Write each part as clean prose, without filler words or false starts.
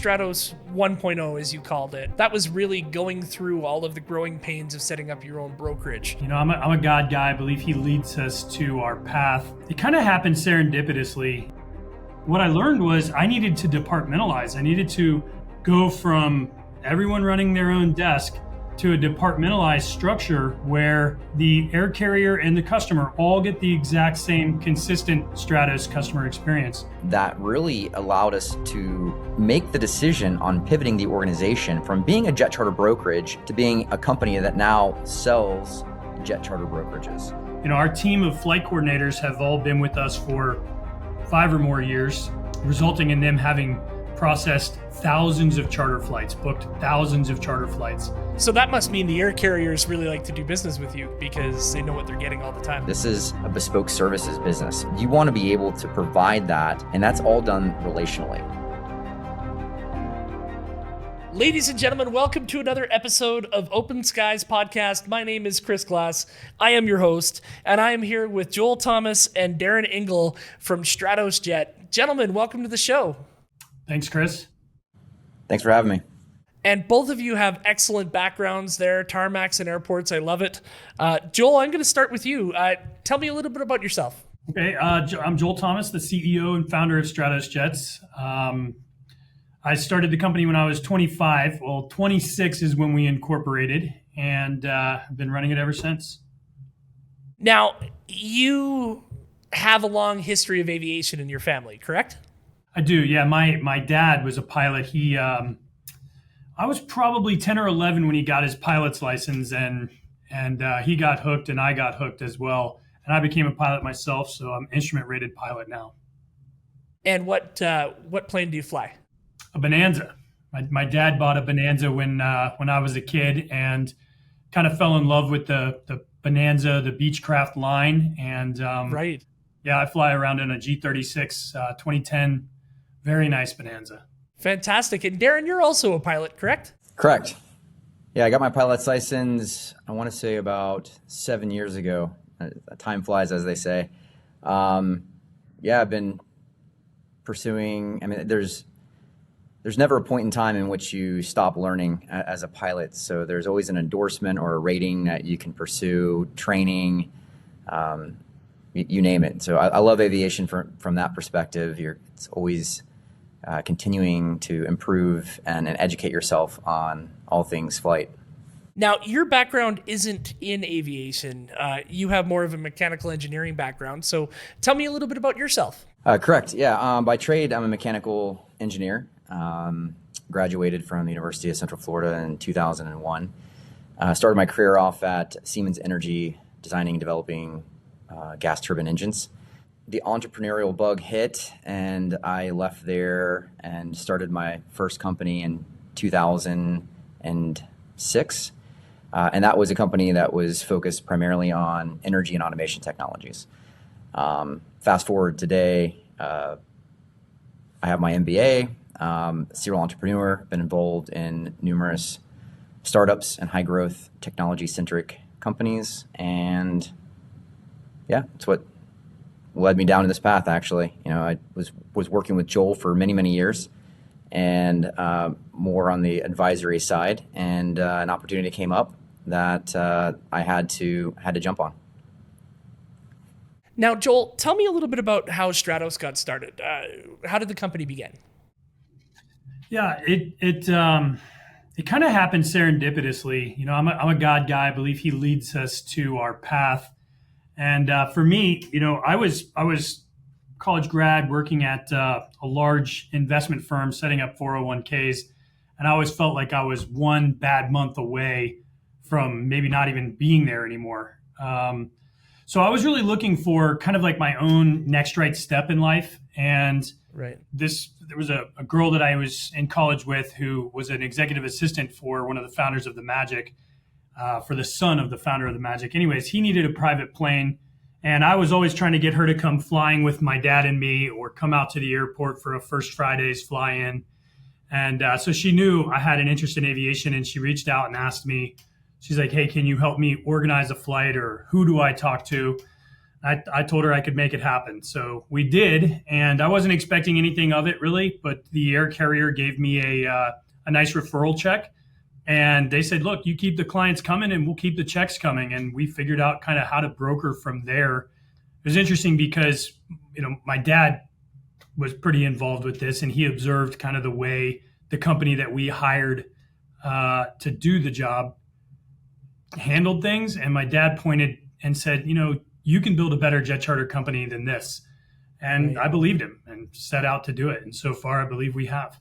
Stratos 1.0, as you called it. That was really going through all of the growing pains of setting up your own brokerage. I'm a God guy. I believe he leads us to our path. It kind of happened serendipitously. What I learned was I needed to departmentalize. I needed to go from everyone running their own desk to a departmentalized structure where the air carrier and the customer all get the exact same consistent Stratos customer experience. That really allowed us to make the decision on pivoting the organization from being a jet charter brokerage to being a company that now sells jet charter brokerages. Our team of flight coordinators have all been with us for 5 or more years, resulting in them having processed thousands of charter flights, booked thousands of charter flights. So that must mean the air carriers really like to do business with you because they know what they're getting all the time. This is a bespoke services business. You want to be able to provide that, and that's all done relationally. Ladies and gentlemen, welcome to another episode of OpenSkies podcast. My name is Chris Glass. I am your host, and I am here with Joel Thomas and Darren Engle from Stratos Jet. Gentlemen, welcome to the show. Thanks, Chris. Thanks for having me. And both of you have excellent backgrounds there, tarmacs and airports. I love it. Joel, I'm going to start with you. Tell me a little bit about yourself. Okay, I'm Joel Thomas, the CEO and founder of Stratos Jets. I started the company when I was 25. Well, 26 is when we incorporated, and I've been running it ever since. Now, you have a long history of aviation in your family, correct? I do, yeah. My dad was a pilot. I was probably 10 or 11 when he got his pilot's license, and he got hooked, and I got hooked as well. And I became a pilot myself, so I'm instrument-rated pilot now. And what plane do you fly? A Bonanza. My dad bought a Bonanza when I was a kid, and kind of fell in love with the Bonanza, the Beechcraft line, and right. Yeah, I fly around in a G36 2010. Very nice Bonanza. Fantastic. And Darren, you're also a pilot, correct? Correct. Yeah, I got my pilot's license, I want to say about 7 years ago. Time flies, as they say. I've been pursuing, there's never a point in time in which you stop learning as a pilot. So there's always an endorsement or a rating that you can pursue, training, you name it. So I love aviation from that perspective. It's always continuing to improve and educate yourself on all things flight. Now, your background isn't in aviation. You have more of a mechanical engineering background. So tell me a little bit about yourself. Correct. Yeah. By trade, I'm a mechanical engineer. Graduated from the University of Central Florida in 2001. Started my career off at Siemens Energy, designing and developing gas turbine engines. The entrepreneurial bug hit, and I left there and started my first company in 2006. And that was a company that was focused primarily on energy and automation technologies. Fast forward today, I have my MBA, serial entrepreneur, been involved in numerous startups and high growth technology centric companies. And yeah, it's what led me down to this path, actually. I was working with Joel for many, many years, and more on the advisory side, and an opportunity came up that I had to jump on. Now, Joel, tell me a little bit about how Stratos got started. How did the company begin? Yeah, it kind of happened serendipitously. I'm a God guy. I believe he leads us to our path. And for me, I was college grad working at a large investment firm setting up 401ks. And I always felt like I was one bad month away from maybe not even being there anymore. So I was really looking for kind of like my own next right step in life. And right. There was a girl that I was in college with who was an executive assistant for one of the founders of the Magic, for the son of the founder of the Magic. Anyways, he needed a private plane. And I was always trying to get her to come flying with my dad and me, or come out to the airport for a First Fridays fly in. And so she knew I had an interest in aviation, and she reached out and asked me, she's like, hey, can you help me organize a flight, or who do I talk to? I told her I could make it happen. So we did. And I wasn't expecting anything of it really, but the air carrier gave me a nice referral check. And they said, look, you keep the clients coming and we'll keep the checks coming. And we figured out kind of how to broker from there. It was interesting because, my dad was pretty involved with this, and he observed kind of the way the company that we hired to do the job handled things. And my dad pointed and said, you can build a better jet charter company than this. And I believed him and set out to do it. And so far, I believe we have.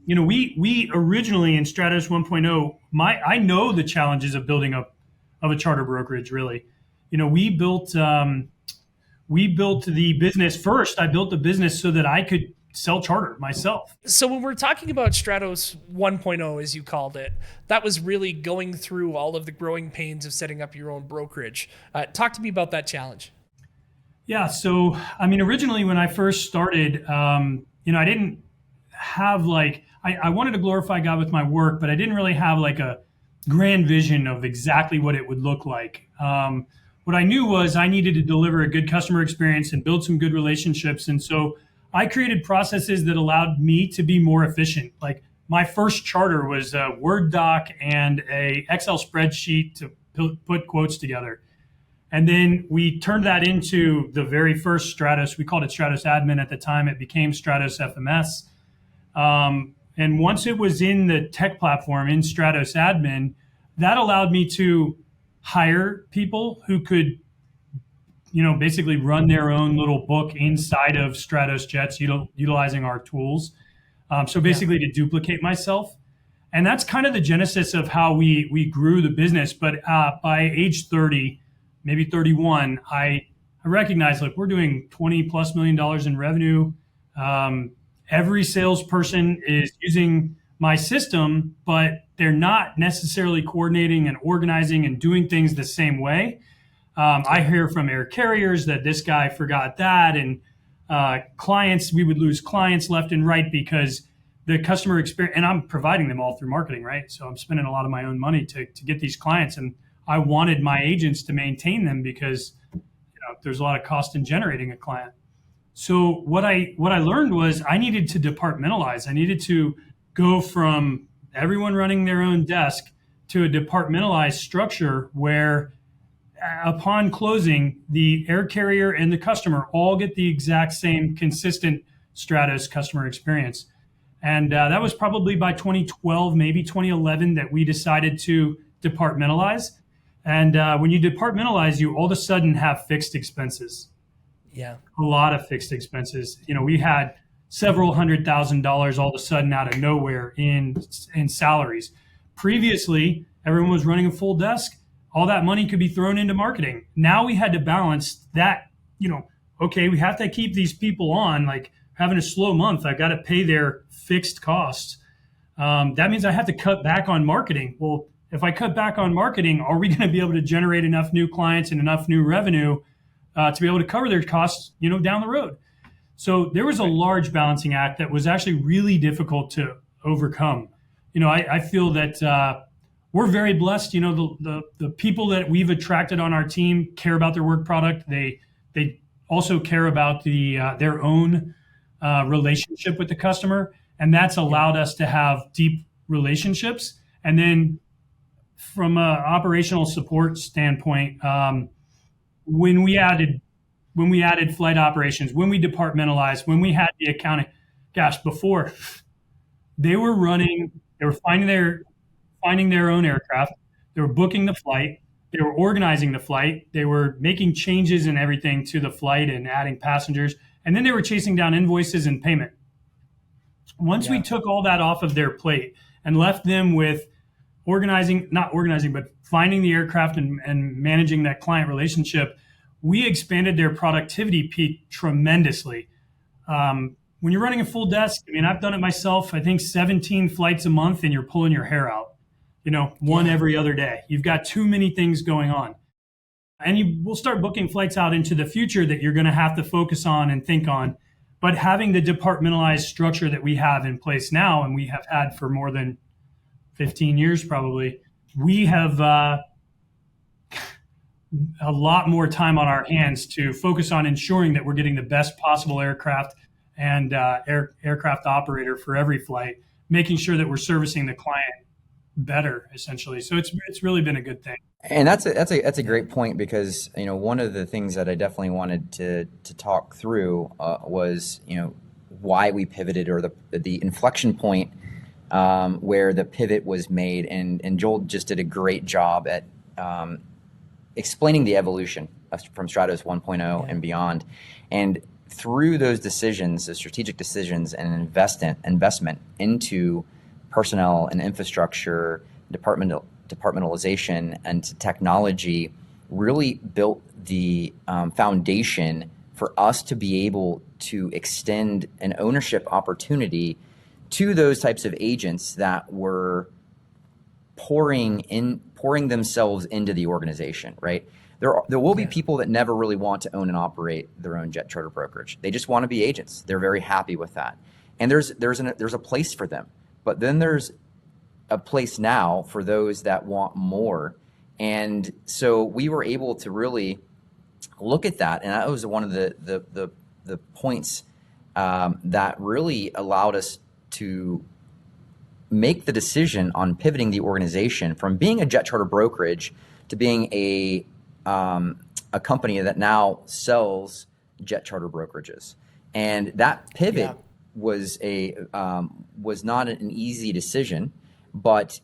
We originally in Stratos 1.0, I know the challenges of building a charter brokerage, really. We built the business first. I built the business so that I could sell charter myself. So when we're talking about Stratos 1.0, as you called it, that was really going through all of the growing pains of setting up your own brokerage. Talk to me about that challenge. Yeah. So, originally when I first started, I didn't have I wanted to glorify God with my work, but I didn't really have a grand vision of exactly what it would look like. What I knew was I needed to deliver a good customer experience and build some good relationships. And so I created processes that allowed me to be more efficient. Like my first charter was a Word doc and a Excel spreadsheet to put quotes together. And then we turned that into the very first Stratos. We called it Stratos Admin at the time. It became Stratos FMS. And once it was in the tech platform in Stratos Admin, that allowed me to hire people who could, basically run their own little book inside of Stratos Jets, utilizing our tools. So basically to duplicate myself. And that's kind of the genesis of how we grew the business. But by age 30, maybe 31, I recognized we're doing $20+ million in revenue. Every salesperson is using my system, but they're not necessarily coordinating and organizing and doing things the same way. I hear from air carriers that this guy forgot that, and clients, we would lose clients left and right because the customer experience, and I'm providing them all through marketing, right? So I'm spending a lot of my own money to get these clients, and I wanted my agents to maintain them because there's a lot of cost in generating a client. So what I learned was I needed to departmentalize. I needed to go from everyone running their own desk to a departmentalized structure where upon closing, the air carrier and the customer all get the exact same consistent Stratos customer experience. And that was probably by 2012, maybe 2011, that we decided to departmentalize. And when you departmentalize, you all of a sudden have fixed expenses. Yeah. A lot of fixed expenses. We had several $100,000 all of a sudden out of nowhere in salaries. Previously, everyone was running a full desk. All that money could be thrown into marketing. Now we had to balance that, okay, we have to keep these people on, having a slow month. I got to pay their fixed costs. That means I have to cut back on marketing. Well, if I cut back on marketing, are we going to be able to generate enough new clients and enough new revenue to be able to cover their costs, down the road? So there was a large balancing act that was actually really difficult to overcome. I feel that we're very blessed. The people that we've attracted on our team care about their work product. They also care about their own relationship with the customer, and that's allowed us to have deep relationships. And then from an operational support standpoint, when we added flight operations, when we departmentalized, when we had the accounting, before they were finding their own aircraft, they were booking the flight, they were organizing the flight, they were making changes and everything to the flight and adding passengers, and then they were chasing down invoices and payment. Once we took all that off of their plate and left them with but finding the aircraft and managing that client relationship, we expanded their productivity peak tremendously. When you're running a full desk, I've done it myself, I think 17 flights a month, and you're pulling your hair out, one every other day. You've got too many things going on. And you will start booking flights out into the future that you're going to have to focus on and think on. But having the departmentalized structure that we have in place now, and we have had for more than 15 years probably, we have a lot more time on our hands to focus on ensuring that we're getting the best possible aircraft and aircraft operator for every flight, making sure that we're servicing the client better, essentially. So it's really been a good thing. And that's a great point, because one of the things that I definitely wanted to talk through was why we pivoted, or the inflection point where the pivot was made, and Joel just did a great job at explaining the evolution from Stratos 1.0 and beyond. And through those decisions, the strategic decisions and investment into personnel and infrastructure, departmentalization and technology, really built the foundation for us to be able to extend an ownership opportunity to those types of agents that were pouring themselves into the organization, right? There will be people that never really want to own and operate their own jet charter brokerage. They just want to be agents. They're very happy with that. And there's a place for them. But then there's a place now for those that want more. And so we were able to really look at that. And that was one of the points that really allowed us to make the decision on pivoting the organization from being a jet charter brokerage to being a company that now sells jet charter brokerages. And that pivot was not an easy decision, but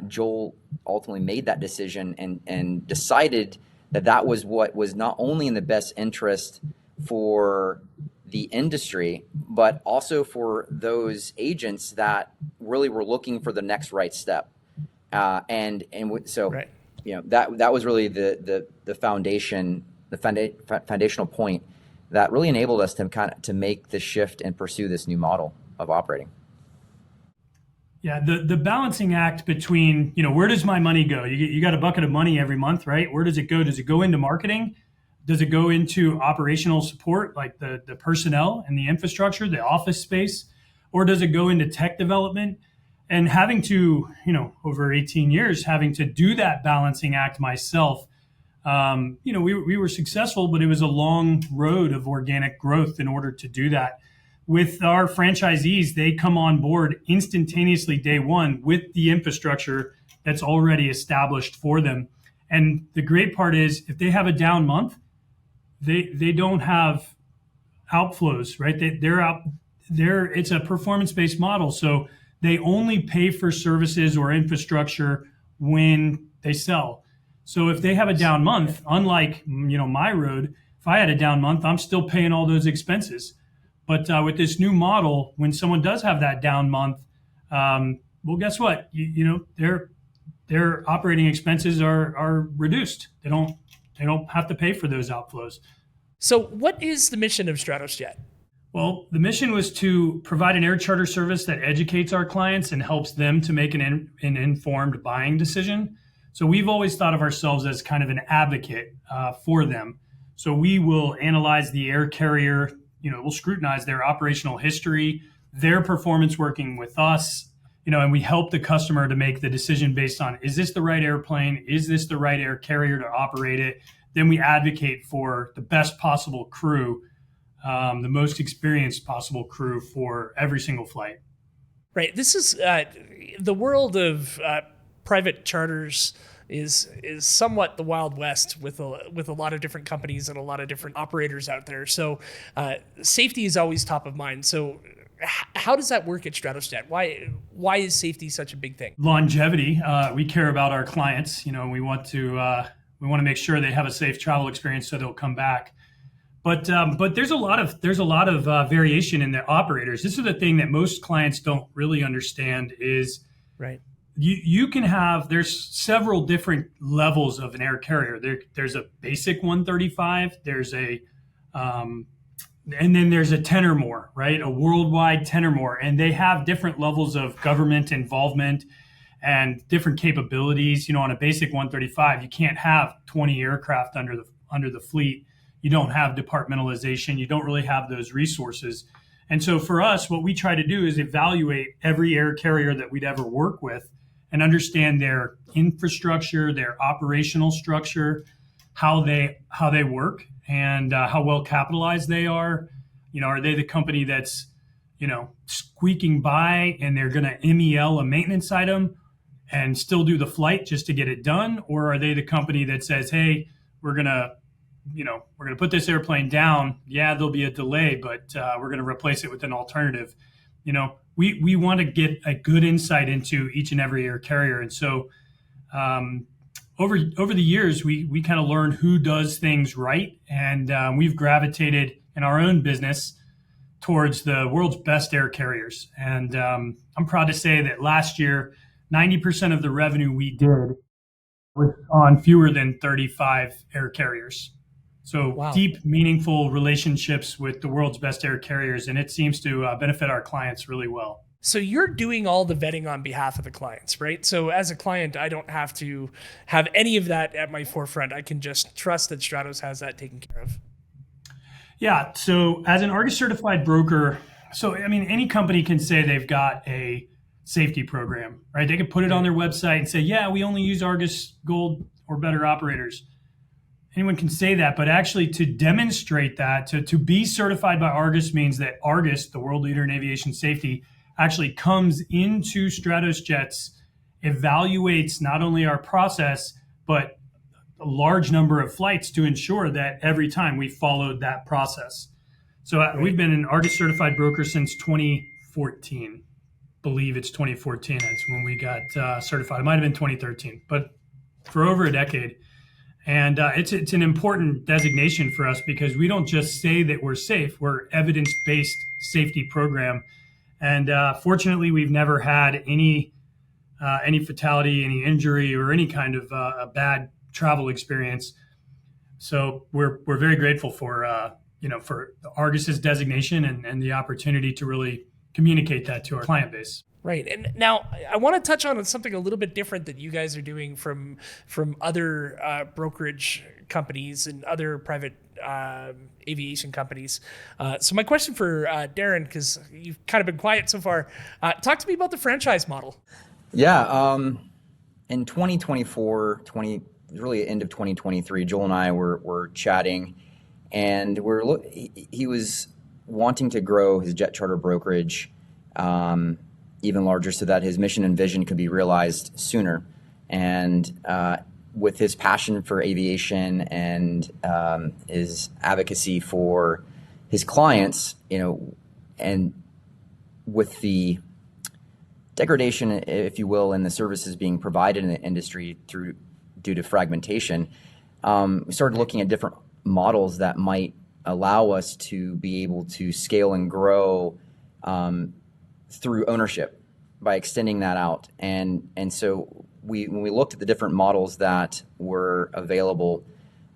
Joel ultimately made that decision and decided that was what was not only in the best interest for the industry, but also for those agents that really were looking for the next right step. So right. That was really the foundational point that really enabled us to make the shift and pursue this new model of operating. Yeah, the balancing act between, where does my money go? You got a bucket of money every month, right? Where does it go? Does it go into marketing? Does it go into operational support, like the personnel and the infrastructure, the office space? Or does it go into tech development? And having to, over 18 years, having to do that balancing act myself, we were successful, but it was a long road of organic growth in order to do that. With our franchisees, they come on board instantaneously day one with the infrastructure that's already established for them. And the great part is, if they have a down month, they don't have outflows, right? It's a performance-based model. So they only pay for services or infrastructure when they sell. So if they have a down month, unlike my road, if I had a down month, I'm still paying all those expenses. But with this new model, when someone does have that down month, well, guess what? Their operating expenses are reduced. They don't have to pay for those outflows. So what is the mission of Stratos Jet? Well, the mission was to provide an air charter service that educates our clients and helps them to make an informed buying decision. So we've always thought of ourselves as kind of an advocate for them. So we will analyze the air carrier, we'll scrutinize their operational history, their performance working with us, and we help the customer to make the decision based on, is this the right airplane? Is this the right air carrier to operate it? Then we advocate for the best possible crew, the most experienced possible crew for every single flight. Right. This is the world of private charters is somewhat the Wild West with a lot of different companies and a lot of different operators out there. So safety is always top of mind. So how does that work at Stratos Jet? Why is safety such a big thing? Longevity. We care about our clients. We want to make sure they have a safe travel experience so they'll come back. But there's a lot of variation in the operators. This is the thing that most clients don't really understand is right. You can have, there's several different levels of an air carrier. There's a basic 135. And then there's a 10 or more, right? A worldwide 10 or more. And they have different levels of government involvement and different capabilities. On a basic 135, you can't have 20 aircraft under the fleet. You don't have departmentalization. You don't really have those resources. And so for us, what we try to do is evaluate every air carrier that we'd ever work with and understand their infrastructure, their operational structure, how they work and how well capitalized they are. Are they the company that's squeaking by and they're going to MEL a maintenance item and still do the flight just to get it done, or are they the company that says, hey, we're gonna put this airplane down. Yeah, there'll be a delay, but we're going to replace it with an alternative. We want to get a good insight into each and every air carrier. And so over the years, we kind of learned who does things right. And we've gravitated in our own business towards the world's best air carriers. And I'm proud to say that last year, 90% of the revenue we did was on fewer than 35 air carriers. So Wow. Deep, meaningful relationships with the world's best air carriers, and it seems to benefit our clients really well. So you're doing all the vetting on behalf of the clients, right? So as a client, I don't have to have any of that at my forefront. I can just trust that Stratos has that taken care of. Yeah. So as an Argus certified broker, any company can say they've got a safety program, right? They can put it on their website and say, yeah, we only use Argus Gold or better operators. Anyone can say that, but actually to demonstrate that, to be certified by Argus means that Argus, the world leader in aviation safety, actually comes into Stratos Jets, evaluates not only our process, but a large number of flights to ensure that every time we followed that process. So we've been an Argus certified broker since 2014. Believe it's 2014 is when we got certified. It might have been 2013, but for over a decade. And it's an important designation for us because we don't just say that we're safe. We're evidence-based safety program. And fortunately, we've never had any fatality, any injury, or any kind of a bad travel experience. So we're very grateful for Argus's designation and the opportunity to really communicate that to our client base. Right. And now I want to touch on something a little bit different that you guys are doing from other brokerage companies and other private aviation companies. So my question for Darren, because you've kind of been quiet so far, talk to me about the franchise model. Yeah. In 2024, really end of 2023, Joel and I were chatting, and he was wanting to grow his jet charter brokerage even larger so that his mission and vision could be realized sooner. And with his passion for aviation and his advocacy for his clients, and with the degradation, if you will, in the services being provided in the industry due to fragmentation, we started looking at different models that might allow us to be able to scale and grow through ownership by extending that out. And so when we looked at the different models that were available,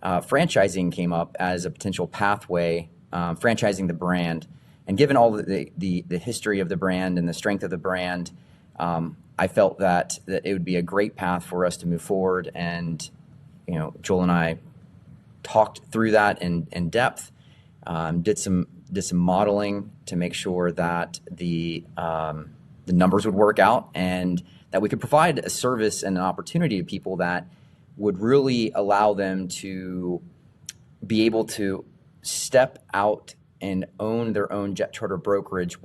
franchising came up as a potential pathway, franchising the brand. And given all the history of the brand and the strength of the brand, I felt that it would be a great path for us to move forward. And Joel and I talked through that in depth, did some modeling to make sure that the numbers would work out and that we could provide a service and an opportunity to people that would really allow them to be able to step out and own their own jet charter brokerage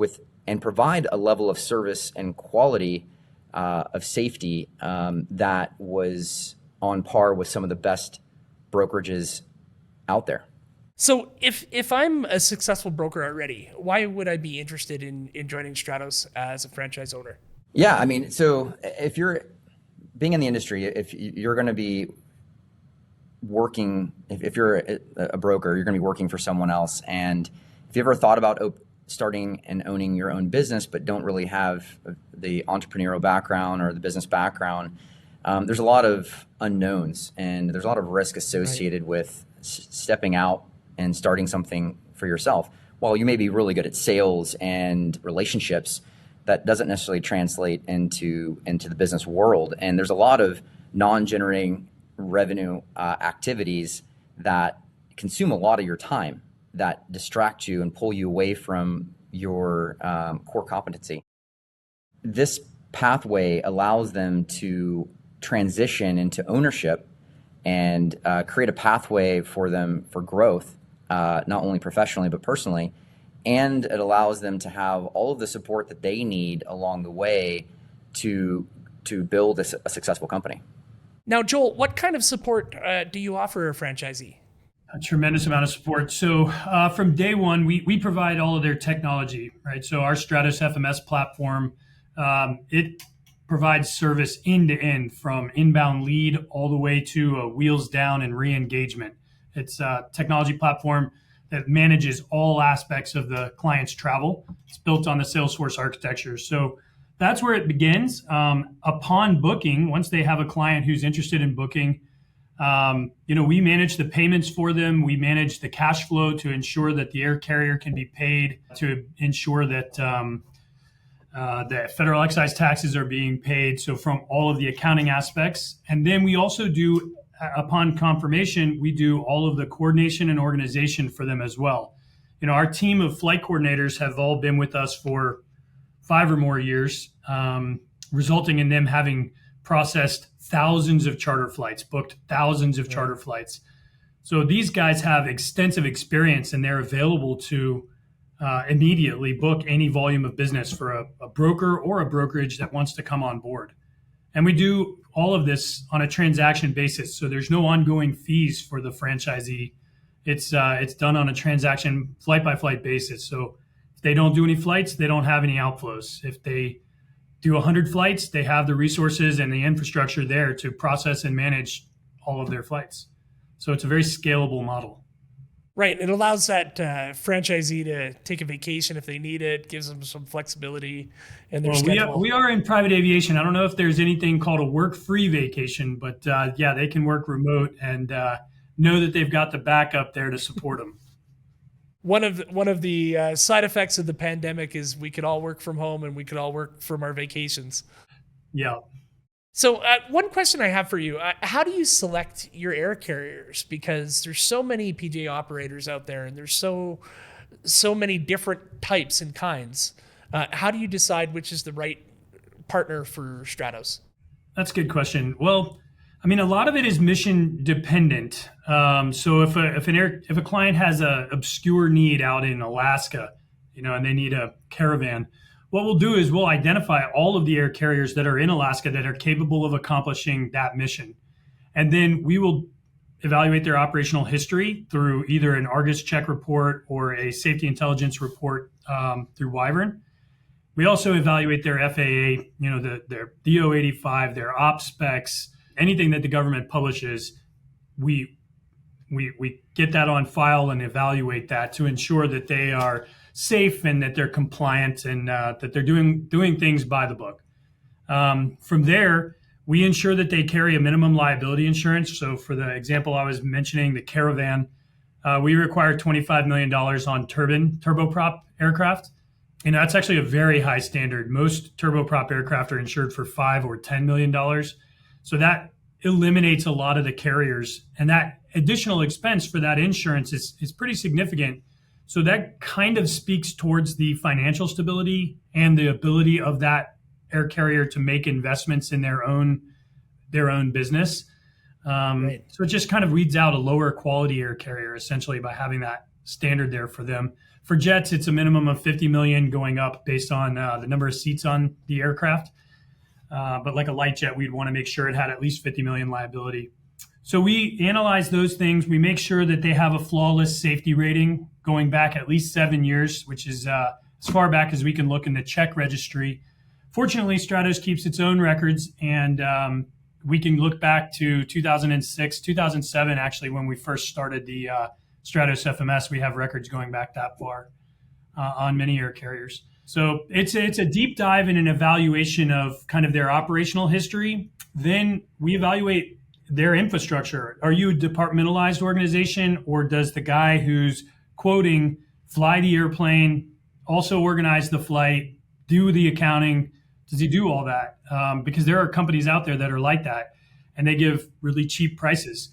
and provide a level of service and quality of safety that was on par with some of the best brokerages out there. So if I'm a successful broker already, why would I be interested in joining Stratos as a franchise owner? Yeah, so if you're being in the industry, if you're going to be working, if you're a broker, you're going to be working for someone else. And if you ever thought about starting and owning your own business, but don't really have the entrepreneurial background or the business background, there's a lot of unknowns and there's a lot of risk associated with stepping out and starting something for yourself. While you may be really good at sales and relationships, that doesn't necessarily translate into the business world. And there's a lot of non-generating revenue activities that consume a lot of your time, that distract you and pull you away from your core competency. This pathway allows them to transition into ownership and create a pathway for them for growth, not only professionally but personally. And it allows them to have all of the support that they need along the way to build a successful company. Now, Joel, what kind of support do you offer a franchisee? A tremendous amount of support. So from day one, we provide all of their technology, right? So our Stratos FMS platform, it provides service end to end from inbound lead all the way to a wheels down and re-engagement. It's a technology platform that manages all aspects of the client's travel. It's built on the Salesforce architecture. So that's where it begins. Upon booking, once they have a client who's interested in booking, we manage the payments for them. We manage the cash flow to ensure that the air carrier can be paid, to ensure that the federal excise taxes are being paid. So from all of the accounting aspects. And then we also do, upon confirmation, we do all of the coordination and organization for them as well. Our team of flight coordinators have all been with us for 5 or more years, resulting in them having processed thousands of charter flights, booked thousands of charter flights. So these guys have extensive experience, and they're available to immediately book any volume of business for a broker or a brokerage that wants to come on board. And we do all of this on a transaction basis. So there's no ongoing fees for the franchisee. It's done on a transaction flight by flight basis. So if they don't do any flights, they don't have any outflows. If they do 100 flights, they have the resources and the infrastructure there to process and manage all of their flights. So it's a very scalable model. Right. It allows that franchisee to take a vacation if they need it, gives them some flexibility in their schedule. We are in private aviation. I don't know if there's anything called a work-free vacation, but they can work remote and know that they've got the backup there to support them. One of the side effects of the pandemic is we could all work from home and we could all work from our vacations. Yeah. So one question I have for you, how do you select your air carriers? Because there's so many PJ operators out there and there's so many different types and kinds. How do you decide which is the right partner for Stratos? That's a good question. Well, I mean, a lot of it is mission dependent. So if a client has an obscure need out in Alaska, and they need a caravan, what we'll do is we'll identify all of the air carriers that are in Alaska that are capable of accomplishing that mission. And then we will evaluate their operational history through either an Argus check report or a safety intelligence report through Wyvern. We also evaluate their FAA, their DO85, their ops specs, anything that the government publishes. We get that on file and evaluate that to ensure that they are safe and that they're compliant and that they're doing things by the book. From there, we ensure that they carry a minimum liability insurance. So for the example I was mentioning, the caravan, we require $25 million on turboprop aircraft. And that's actually a very high standard. Most turboprop aircraft are insured for $5 or $10 million. So that eliminates a lot of the carriers. And that additional expense for that insurance is pretty significant. So that kind of speaks towards the financial stability and the ability of that air carrier to make investments in their own business. Right. So it just kind of weeds out a lower quality air carrier essentially by having that standard there for them. For jets, it's a minimum of 50 million going up based on the number of seats on the aircraft. But like a light jet, we'd want to make sure it had at least 50 million liability. So we analyze those things. We make sure that they have a flawless safety rating going back at least 7 years, which is as far back as we can look in the check registry. Fortunately, Stratos keeps its own records, and we can look back to 2006, 2007, actually, when we first started the Stratos FMS. We have records going back that far on many air carriers. So it's a deep dive in an evaluation of kind of their operational history. Then we evaluate their infrastructure. Are you a departmentalized organization, or does the guy who's quoting fly the airplane, also organize the flight, do the accounting? Does he do all that? Because there are companies out there that are like that, and they give really cheap prices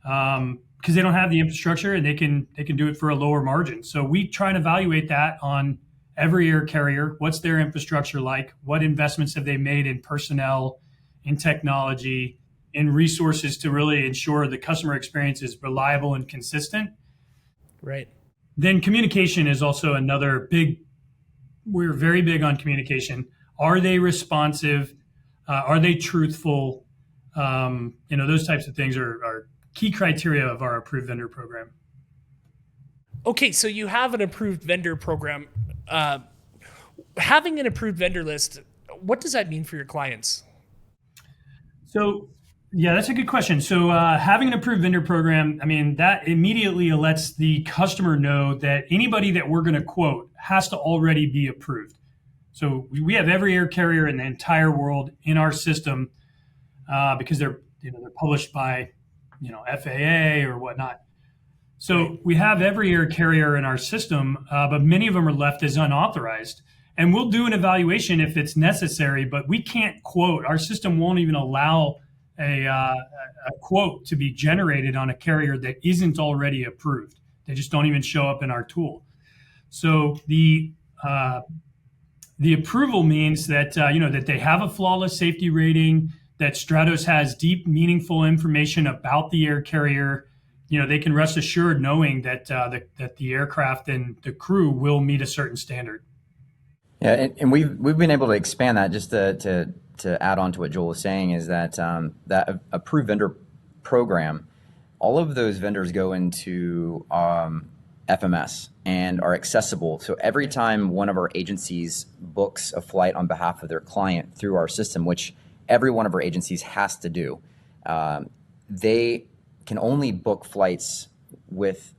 because they don't have the infrastructure and they can do it for a lower margin. So we try and evaluate that on every air carrier. What's their infrastructure like? What investments have they made in personnel, in technology, in resources to really ensure the customer experience is reliable and consistent. Right. Then communication is also another we're very big on communication. Are they responsive? Are they truthful? Those types of things are key criteria of our approved vendor program. Okay, so you have an approved vendor program. Having an approved vendor list, what does that mean for your clients? So, yeah, that's a good question. So having an approved vendor program, that immediately lets the customer know that anybody that we're going to quote has to already be approved. So we have every air carrier in the entire world in our system because they're published by FAA or whatnot. So we have every air carrier in our system, but many of them are left as unauthorized. And we'll do an evaluation if it's necessary, but we can't quote. Our system won't even allow a quote to be generated on a carrier that isn't already approved. They just don't even show up in our tool. So the approval means that that they have a flawless safety rating, that Stratos has deep, meaningful information about the air carrier. They can rest assured knowing that that the aircraft and the crew will meet a certain standard. Yeah, and we've been able to expand that just to add on to what Joel was saying is that that approved vendor program, all of those vendors go into FMS and are accessible. So every time one of our agencies books a flight on behalf of their client through our system, which every one of our agencies has to do, they can only book flights with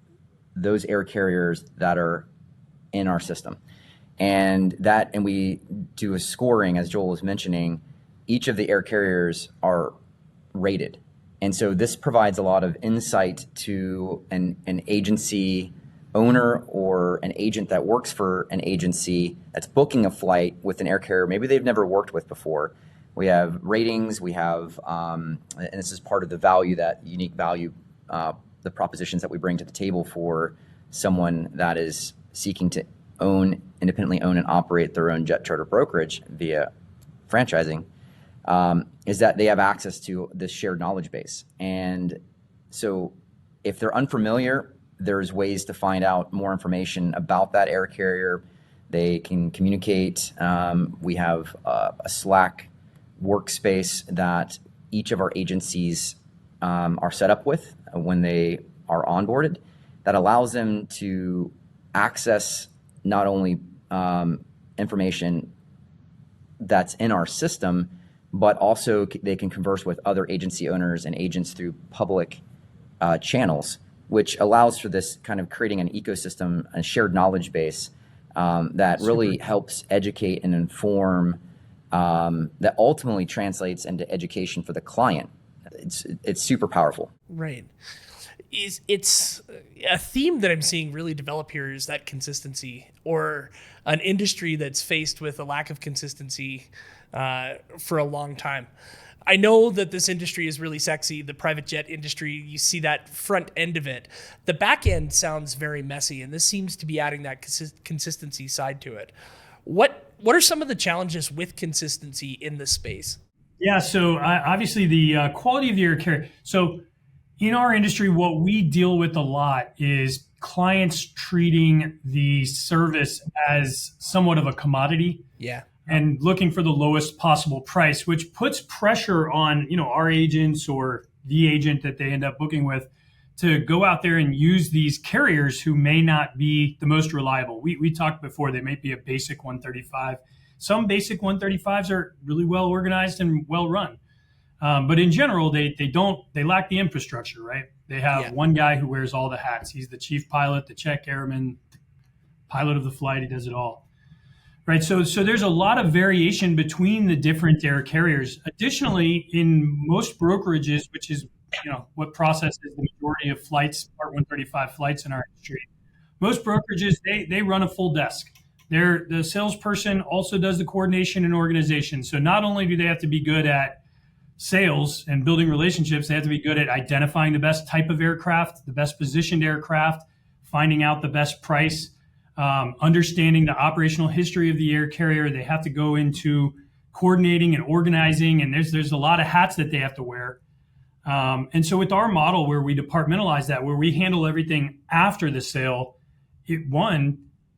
those air carriers that are in our system. And we do a scoring, as Joel was mentioning. Each of the air carriers are rated. And so this provides a lot of insight to an agency owner or an agent that works for an agency that's booking a flight with an air carrier maybe they've never worked with before. We have ratings, we have, and this is part of the value, that unique value, the propositions that we bring to the table for someone that is seeking to independently own and operate their own jet charter brokerage via franchising, is that they have access to this shared knowledge base. And so if they're unfamiliar, there's ways to find out more information about that air carrier. They can communicate. We have a Slack workspace that each of our agencies are set up with when they are onboarded, that allows them to access not only information that's in our system, but also they can converse with other agency owners and agents through public channels, which allows for this kind of creating an ecosystem, a shared knowledge base that really helps educate and inform, that ultimately translates into education for the client. It's super powerful. Right. It's a theme that I'm seeing really develop here is that consistency, or an industry that's faced with a lack of consistency for a long time. I know that this industry is really sexy, the private jet industry. You see that front end of it. The back end sounds very messy, and this seems to be adding that consistency side to it. What are some of the challenges with consistency in this space? Yeah, so obviously the quality of the air carrier. So in our industry, what we deal with a lot is clients treating the service as somewhat of a commodity. Yeah. And looking for the lowest possible price, which puts pressure on, our agents or the agent that they end up booking with to go out there and use these carriers who may not be the most reliable. We talked before, they may be a basic 135. Some basic 135s are really well organized and well run. But in general, they lack the infrastructure, right? They have one guy who wears all the hats. He's the chief pilot, the check airman, pilot of the flight. He does it all. Right. So there's a lot of variation between the different air carriers. Additionally, in most brokerages, which is what processes the majority of flights, Part 135 flights in our industry, most brokerages, they run a full desk. The salesperson also does the coordination and organization. So not only do they have to be good at sales and building relationships, they have to be good at identifying the best type of aircraft, the best positioned aircraft, finding out the best price, understanding the operational history of the air carrier. They have to go into coordinating and organizing, and there's a lot of hats that they have to wear. And so with our model where we departmentalize that, where we handle everything after the sale,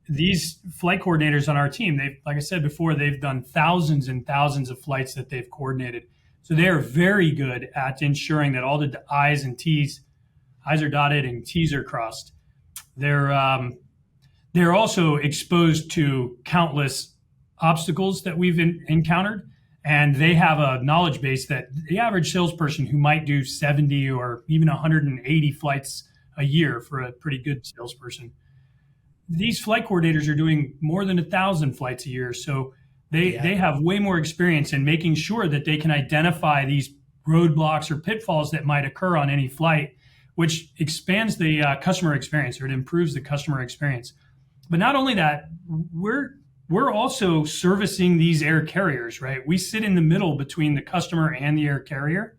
these flight coordinators on our team, like I said before, they've done thousands and thousands of flights that they've coordinated. So they are very good at ensuring that all the I's are dotted and T's are crossed. They're also exposed to countless obstacles that we've encountered, and they have a knowledge base that the average salesperson who might do 70 or even 180 flights a year for a pretty good salesperson, these flight coordinators are doing more than 1,000 flights a year. So they have way more experience in making sure that they can identify these roadblocks or pitfalls that might occur on any flight, which expands the customer experience, or it improves the customer experience. But not only that, we're also servicing these air carriers, right? We sit in the middle between the customer and the air carrier.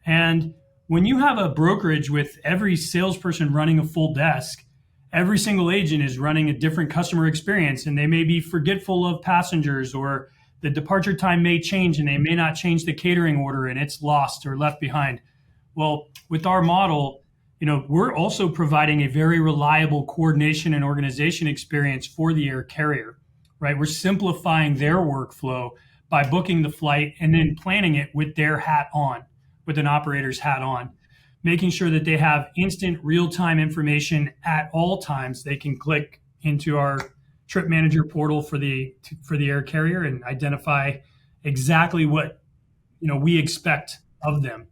And when you have a brokerage with every salesperson running a full desk, every single agent is running a different customer experience, and they may be forgetful of passengers, or the departure time may change and they may not change the catering order and it's lost or left behind. Well, with our model, we're also providing a very reliable coordination and organization experience for the air carrier, right? We're simplifying their workflow by booking the flight and then planning it with their hat on, with an operator's hat on, making sure that they have instant real-time information at all times. They can click into our trip manager portal for the air carrier and identify exactly what we expect of them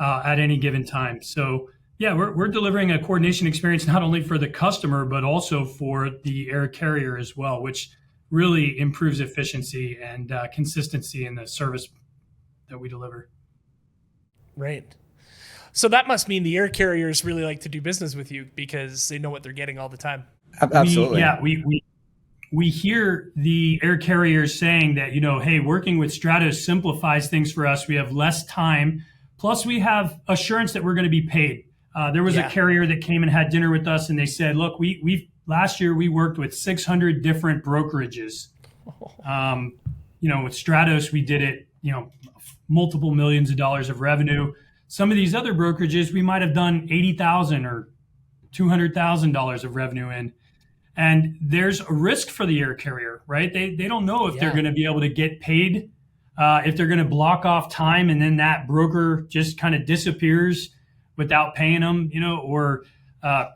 at any given time. So yeah, we're delivering a coordination experience not only for the customer but also for the air carrier as well, which really improves efficiency and consistency in the service that we deliver. Right. So that must mean the air carriers really like to do business with you because they know what they're getting all the time. Absolutely. We hear the air carriers saying that, hey, working with Stratos simplifies things for us. We have less time. Plus, we have assurance that we're going to be paid. There was a carrier that came and had dinner with us, and they said, look, last year we worked with 600 different brokerages. With Stratos, we did it, multiple millions of dollars of revenue. Some of these other brokerages, we might have done $80,000 or $200,000 of revenue in. And there's a risk for the air carrier, right? They don't know if they're going to be able to get paid, if they're going to block off time and then that broker just kind of disappears without paying them, or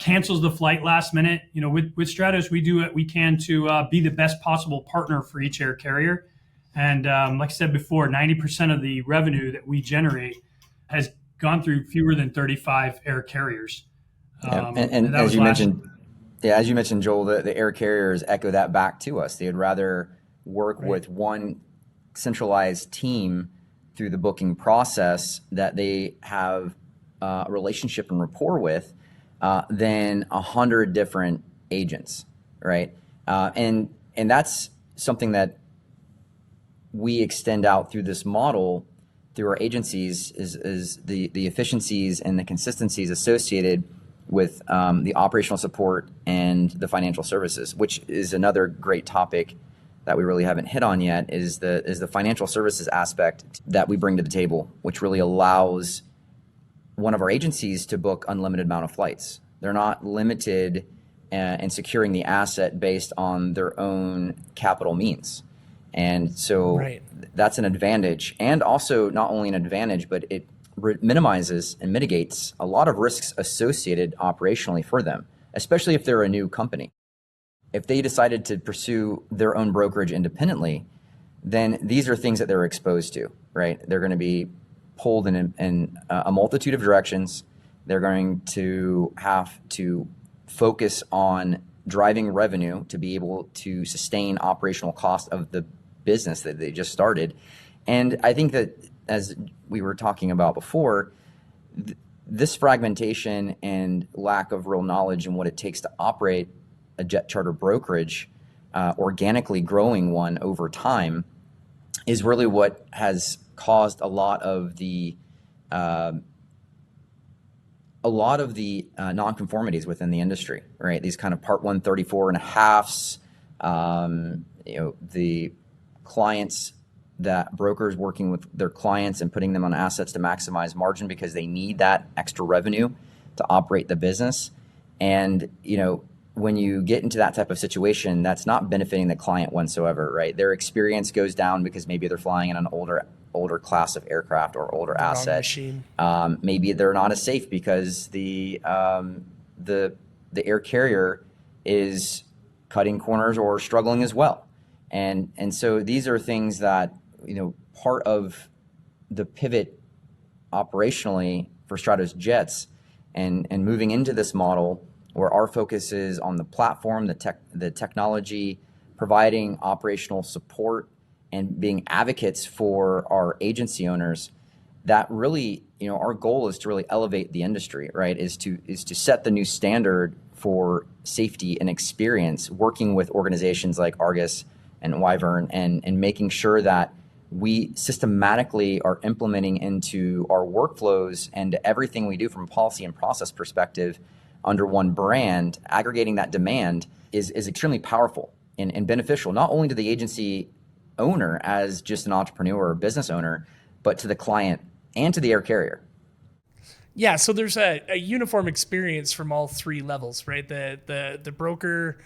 cancels the flight last minute. With Stratos, we do what we can to be the best possible partner for each air carrier. And like I said before, 90% of the revenue that we generate has gone through fewer than 35 air carriers. And as you mentioned, Joel, the air carriers echo that back to us. They'd rather work with one centralized team through the booking process that they have a relationship and rapport with than 100 different agents, right? And that's something that we extend out through this model through our agencies is the efficiencies and the consistencies associated with the operational support and the financial services, which is another great topic that we really haven't hit on yet, is the financial services aspect that we bring to the table, which really allows one of our agencies to book unlimited amount of flights. They're not limited in securing the asset based on their own capital means. And so that's an advantage, and also not only an advantage, but it minimizes and mitigates a lot of risks associated operationally for them, especially if they're a new company. If they decided to pursue their own brokerage independently, then these are things that they're exposed to, right? They're going to be pulled in a multitude of directions. They're going to have to focus on driving revenue to be able to sustain operational cost of the business that they just started. And I think that, as we were talking about before, this fragmentation and lack of real knowledge in what it takes to operate a jet charter brokerage, organically growing one over time, is really what has caused a lot of the nonconformities within the industry, right? These kind of Part 134 and a halves, the clients that brokers working with their clients and putting them on assets to maximize margin because they need that extra revenue to operate the business. And, when you get into that type of situation, that's not benefiting the client whatsoever, right? Their experience goes down because maybe they're flying in an older class of aircraft or older asset. Machine. Maybe they're not as safe because the air carrier is cutting corners or struggling as well. And so these are things that, part of the pivot operationally for Stratos Jets and moving into this model where our focus is on the platform, the technology, providing operational support and being advocates for our agency owners. That really, our goal is to really elevate the industry, right? Is to set the new standard for safety and experience, working with organizations like Argus and Wyvern and making sure that we systematically are implementing into our workflows and everything we do from a policy and process perspective under one brand. Aggregating that demand is extremely powerful and beneficial, not only to the agency owner as just an entrepreneur or business owner, but to the client and to the air carrier. Yeah, so there's a uniform experience from all three levels, right? The broker,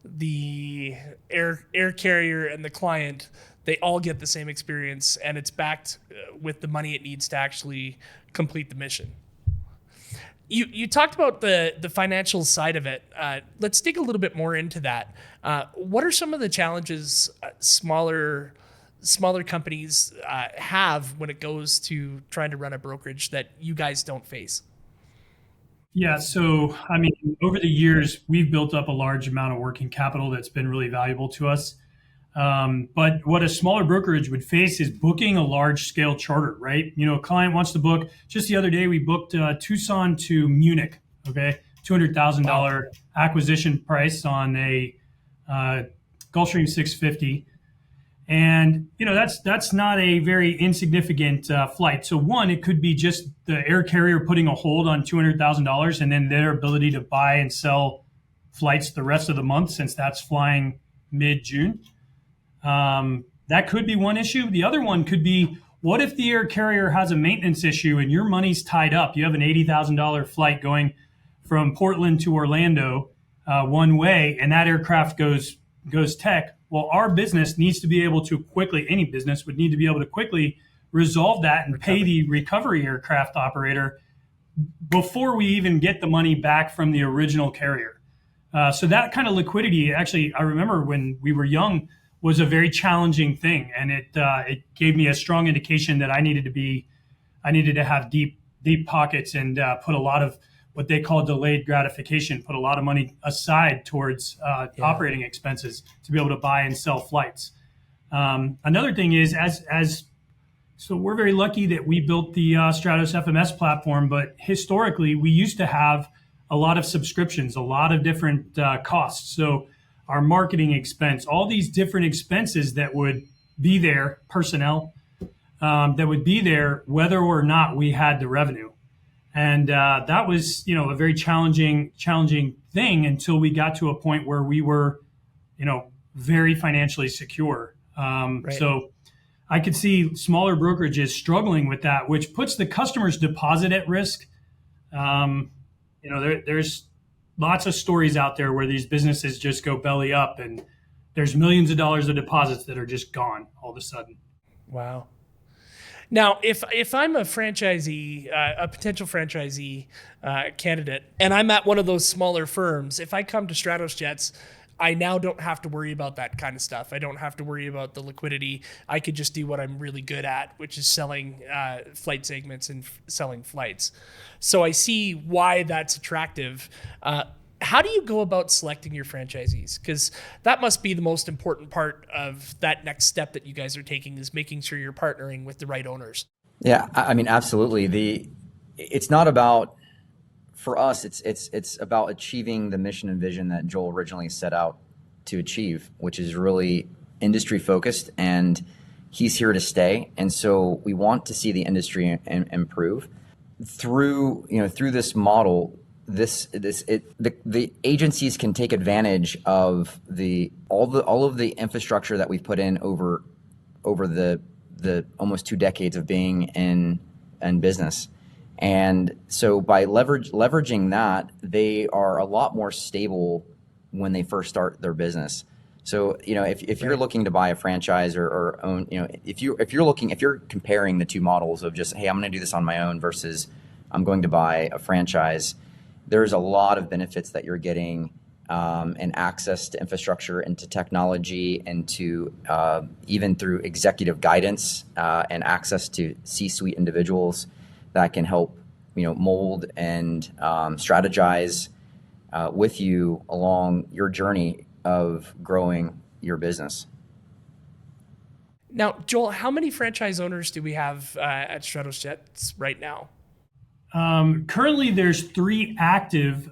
the air carrier, and the client. They all get the same experience, and it's backed with the money it needs to actually complete the mission. You talked about the financial side of it. Let's dig a little bit more into that. What are some of the challenges smaller companies have when it goes to trying to run a brokerage that you guys don't face? Yeah, so over the years, we've built up a large amount of working capital that's been really valuable to us. But what a smaller brokerage would face is booking a large scale charter, right? A client wants to book. Just the other day, we booked Tucson to Munich, okay? $200,000 acquisition price on a Gulfstream 650. And, that's not a very insignificant flight. So one, it could be just the air carrier putting a hold on $200,000 and then their ability to buy and sell flights the rest of the month, since that's flying mid-June. That could be one issue. The other one could be, what if the air carrier has a maintenance issue and your money's tied up? You have an $80,000 flight going from Portland to Orlando one way, and that aircraft goes tech. Well, our business needs to be able to quickly, any business would need to be able to quickly resolve that and pay the recovery aircraft operator before we even get the money back from the original carrier. So that kind of liquidity, actually, I remember when we were young, was a very challenging thing, and it gave me a strong indication that I needed to have deep pockets and put a lot of what they call delayed gratification, put a lot of money aside towards operating expenses to be able to buy and sell flights. Another thing is, so we're very lucky that we built the Stratos FMS platform, but historically we used to have a lot of subscriptions, a lot of different costs. So our marketing expense, all these different expenses that would be there, personnel, that would be there whether or not we had the revenue. And that was, a very challenging thing until we got to a point where we were, very financially secure. Right. So I could see smaller brokerages struggling with that, which puts the customer's deposit at risk. There's lots of stories out there where these businesses just go belly up and there's millions of dollars of deposits that are just gone all of a sudden. Wow. Now, if I'm a franchisee, a potential franchisee candidate, and I'm at one of those smaller firms, if I come to Stratos Jets, I now don't have to worry about that kind of stuff. I don't have to worry about the liquidity. I could just do what I'm really good at, which is selling flight segments and selling flights. So I see why that's attractive. How do you go about selecting your franchisees? Because that must be the most important part of that next step that you guys are taking, is making sure you're partnering with the right owners. Yeah, absolutely. It's not about, for us, it's about achieving the mission and vision that Joel originally set out to achieve, which is really industry focused, and he's here to stay. And so we want to see the industry improve through this model. The agencies can take advantage of all of the infrastructure that we've put in over the the almost 2 decades of being in business. And so by leveraging that, they are a lot more stable when they first start their business. So, if you're looking to buy a franchise or own, if you're comparing the two models of just, hey, I'm going to do this on my own versus I'm going to buy a franchise, there's a lot of benefits that you're getting, and access to infrastructure and to technology and to even through executive guidance and access to C-suite individuals that can help, mold and strategize with you along your journey of growing your business. Now, Joel, how many franchise owners do we have at Stratos Jets right now? Currently, there's 3 active.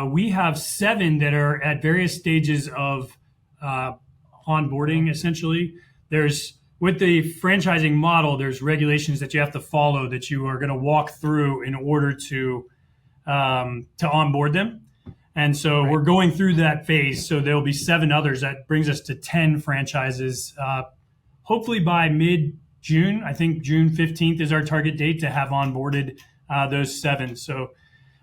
We have 7 that are at various stages of onboarding, essentially. With the franchising model, there's regulations that you have to follow that you are going to walk through in order to onboard them. And so we're going through that phase. So there'll be 7 others. That brings us to 10 franchises. Hopefully by mid-June, I think June 15th is our target date to have onboarded those 7. So,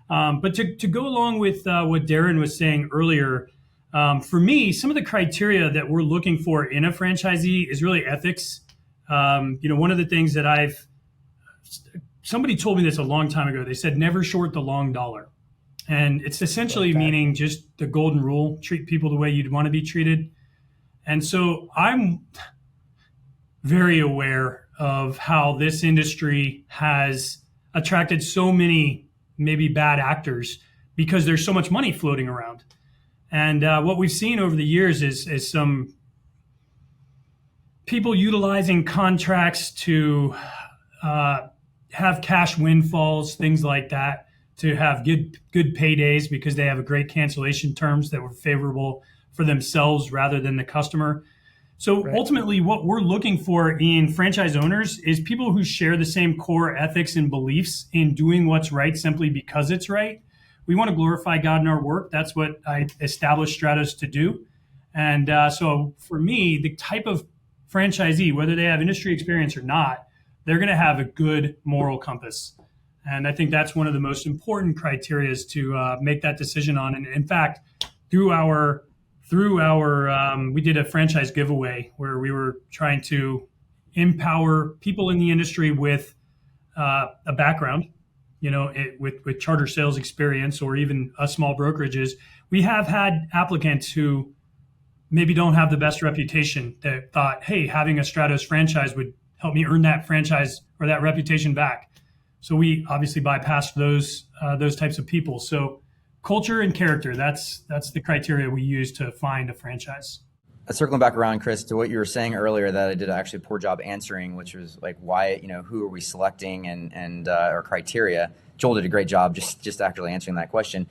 but to go along with what Darren was saying earlier, for me, some of the criteria that we're looking for in a franchisee is really ethics. One of the things that somebody told me this a long time ago. They said, never short the long dollar. And it's essentially meaning just the golden rule, treat people the way you'd want to be treated. And so I'm very aware of how this industry has attracted so many maybe bad actors because there's so much money floating around. And what we've seen over the years is some people utilizing contracts to have cash windfalls, things like that, to have good paydays because they have a great cancellation terms that were favorable for themselves rather than the customer. So ultimately, what we're looking for in franchise owners is people who share the same core ethics and beliefs in doing what's right simply because it's right. We want to glorify God in our work. That's what I established Stratos to do. And so for me, the type of franchisee, whether they have industry experience or not, they're going to have a good moral compass. And I think that's one of the most important criteria is to make that decision on. And in fact, through our we did a franchise giveaway where we were trying to empower people in the industry with a background, with charter sales experience or even a small brokerages. We have had applicants who maybe don't have the best reputation that thought, hey, having a Stratos franchise would help me earn that franchise or that reputation back. So we obviously bypassed those types of people. So culture and character, that's the criteria we use to find a franchise. Circling back around, Chris, to what you were saying earlier that I did actually a poor job answering, which was like why, who are we selecting and our criteria. Joel did a great job just actually answering that question.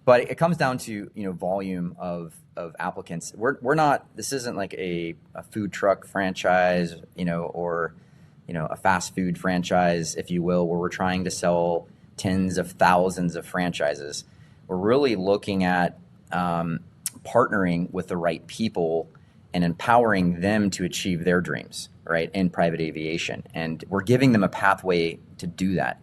But it comes down to, volume of applicants. This isn't like a food truck franchise, or, a fast food franchise, if you will, where we're trying to sell tens of thousands of franchises. We're really looking at partnering with the right people and empowering them to achieve their dreams, right, in private aviation. And we're giving them a pathway to do that.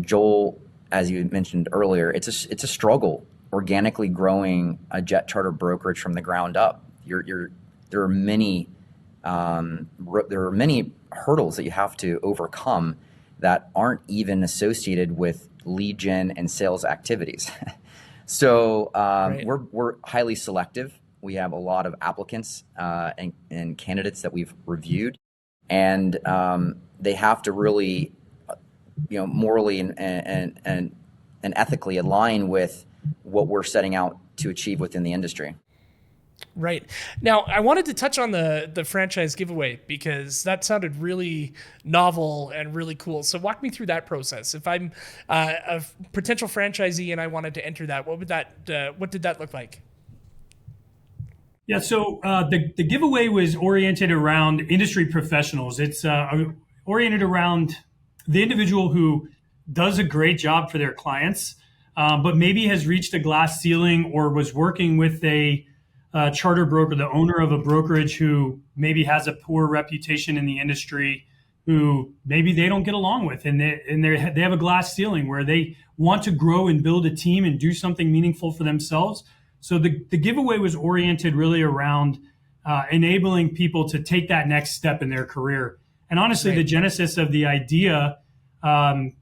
Joel, as you mentioned earlier, it's a struggle organically growing a jet charter brokerage from the ground up. There are many hurdles that you have to overcome that aren't even associated with lead gen and sales activities. So we're highly selective. We have a lot of applicants and candidates that we've reviewed, and they have to really, morally and ethically align with what we're setting out to achieve within the industry. Right. Now, I wanted to touch on the franchise giveaway because that sounded really novel and really cool. So walk me through that process. If I'm a potential franchisee and I wanted to enter that, what did that look like? Yeah, so the giveaway was oriented around industry professionals. It's oriented around the individual who does a great job for their clients, but maybe has reached a glass ceiling or was working with a charter broker, the owner of a brokerage who maybe has a poor reputation in the industry, who maybe they don't get along with, and they have a glass ceiling where they want to grow and build a team and do something meaningful for themselves. So the giveaway was oriented really around enabling people to take that next step in their career. And honestly, the genesis of the idea, I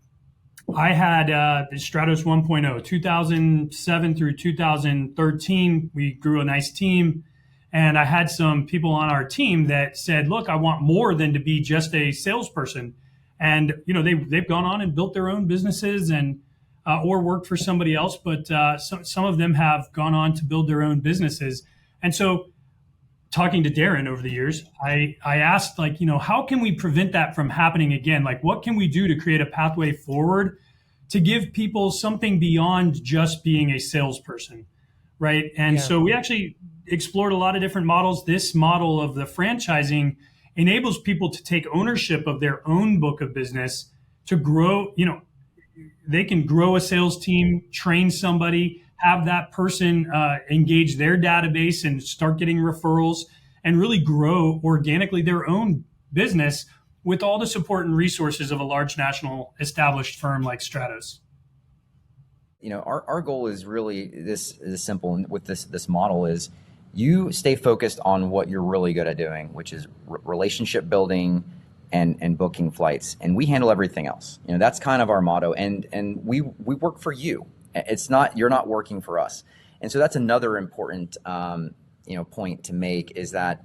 had the Stratos 1.0, 2007 through 2013. We grew a nice team. And I had some people on our team that said, look, I want more than to be just a salesperson. And, they've gone on and built their own businesses and or worked for somebody else. But some of them have gone on to build their own businesses. And so talking to Darren over the years, I asked, how can we prevent that from happening again? Like, what can we do to create a pathway forward to give people something beyond just being a salesperson, right? And so we actually explored a lot of different models. This model of the franchising enables people to take ownership of their own book of business to grow. They can grow a sales team, train somebody, have that person engage their database and start getting referrals and really grow organically their own business with all the support and resources of a large national established firm like Stratos. Our goal is really this is simple with this model is you stay focused on what you're really good at doing, which is relationship building and booking flights. And we handle everything else. That's kind of our motto. And we work for you. You're not working for us. And so that's another important, point to make is that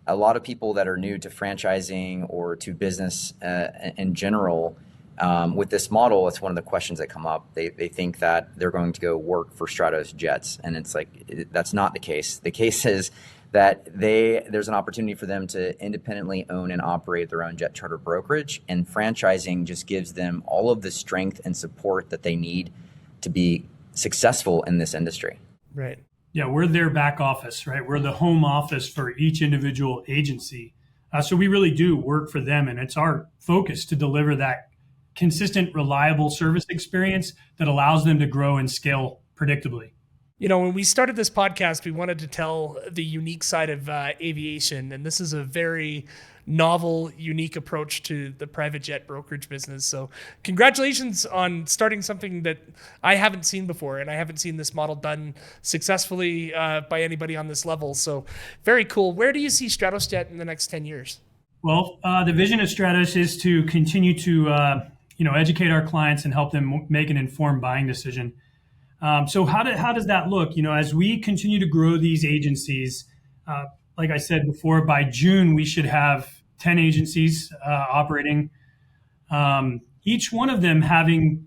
a lot of people that are new to franchising or to business in general, with this model, it's one of the questions that come up. They think that they're going to go work for Stratos Jets, and it's that's not the case. The case is that there's an opportunity for them to independently own and operate their own jet charter brokerage, and franchising just gives them all of the strength and support that they need to be successful in this industry. Right. Yeah, we're their back office, right? We're the home office for each individual agency. So we really do work for them, and it's our focus to deliver that consistent, reliable service experience that allows them to grow and scale predictably. When we started this podcast, we wanted to tell the unique side of aviation, and this is a very novel, unique approach to the private jet brokerage business. So congratulations on starting something that I haven't seen before, and I haven't seen this model done successfully by anybody on this level. So very cool. Where do you see Stratos Jet in the next 10 years? Well, the vision of Stratos is to continue to educate our clients and help them make an informed buying decision. So how does that look? As we continue to grow these agencies, like I said before, by June, we should have 10 agencies operating, each one of them having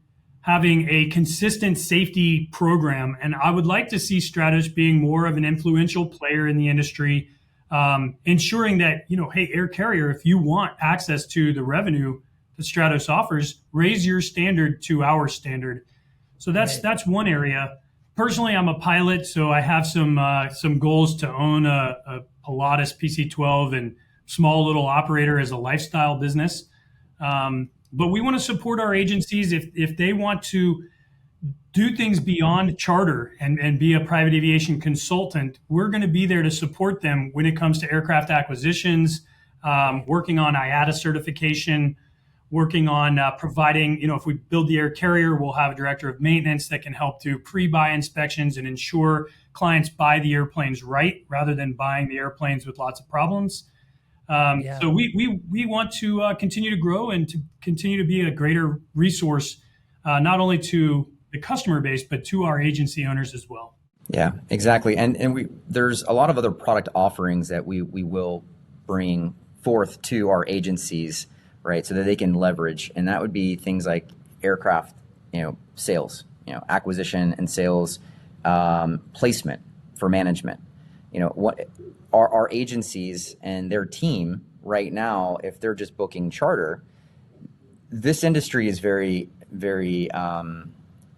a consistent safety program. And I would like to see Stratos being more of an influential player in the industry, ensuring that, hey, air carrier, if you want access to the revenue that Stratos offers, raise your standard to our standard. So that's one area. Personally, I'm a pilot, so I have some goals to own a Pilatus PC-12 and small little operator as a lifestyle business. But we want to support our agencies if they want to do things beyond charter and be a private aviation consultant. We're going to be there to support them when it comes to aircraft acquisitions, working on IATA certification, working on providing, if we build the air carrier, we'll have a director of maintenance that can help do pre-buy inspections and ensure clients buy the airplanes right rather than buying the airplanes with lots of problems. So we want to continue to grow and to continue to be a greater resource, not only to the customer base, but to our agency owners as well. Yeah, exactly. And there's a lot of other product offerings that we will bring forth to our agencies, right, so that they can leverage. And that would be things like aircraft, sales, acquisition and sales, placement for management. What our agencies and their team right now, if they're just booking charter, this industry is very, very,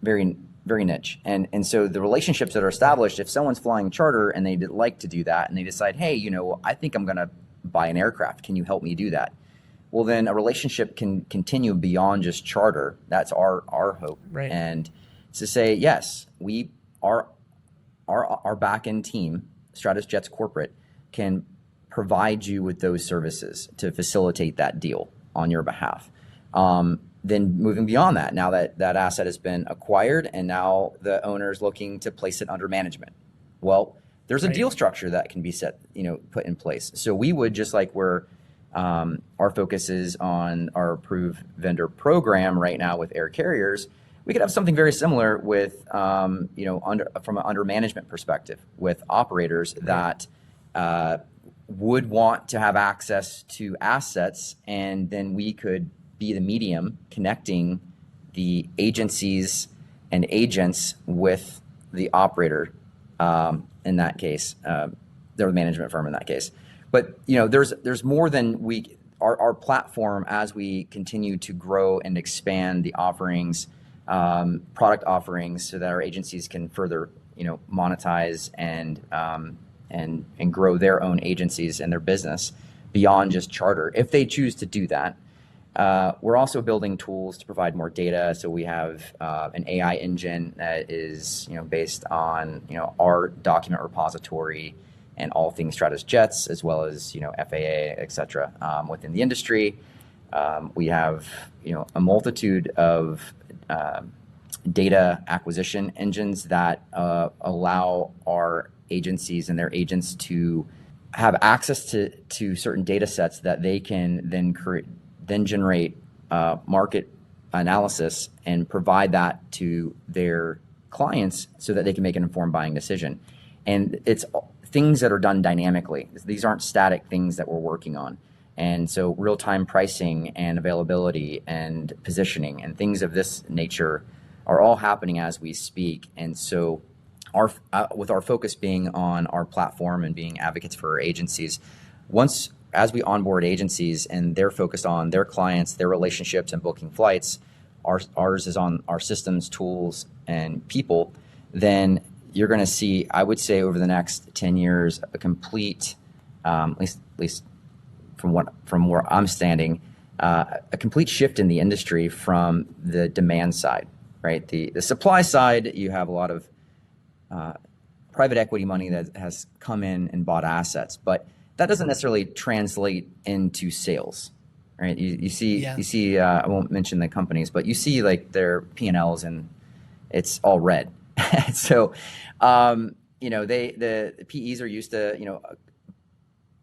very, very niche. And so the relationships that are established, if someone's flying charter and they'd like to do that and they decide, hey, I think I'm going to buy an aircraft. Can you help me do that? Well, then a relationship can continue beyond just charter. That's our hope. Right. And to say, yes, our back end team, Stratos Jets Corporate, can provide you with those services to facilitate that deal. on your behalf. Then moving beyond that, now that that asset has been acquired and now the owner is looking to place it under management. Well, there's a deal structure that can be put in place. So we would, just like where our focus is on our approved vendor program right now with air carriers, we could have something very similar with, from an under management perspective with operators that would want to have access to assets, and then we could be the medium connecting the agencies and agents with the operator in that case, the management firm in that case. But there's more than our platform as we continue to grow and expand the offerings, product offerings, so that our agencies can further monetize and grow their own agencies and their business beyond just charter, if they choose to do that. We're also building tools to provide more data. So we have an AI engine that is based on our document repository and all things Stratos Jets, as well as FAA, et cetera, within the industry. We have a multitude of data acquisition engines that allow our agencies and their agents to have access to certain data sets that they can then generate market analysis and provide that to their clients so that they can make an informed buying decision. And it's things that are done dynamically. These aren't static things that we're working on. And so real-time pricing and availability and positioning and things of this nature are all happening as we speak. And so with our focus being on our platform and being advocates for our agencies, as we onboard agencies and they're focused on their clients, their relationships, and booking flights, ours is on our systems, tools, and people, then you're going to see, I would say, over the next 10 years, a complete, at least from where I'm standing, a complete shift in the industry from the demand side, right? The supply side, you have a lot of private equity money that has come in and bought assets, but that doesn't necessarily translate into sales, right? You see, I won't mention the companies, but you see like their P&Ls and it's all red. So, the PEs are used to,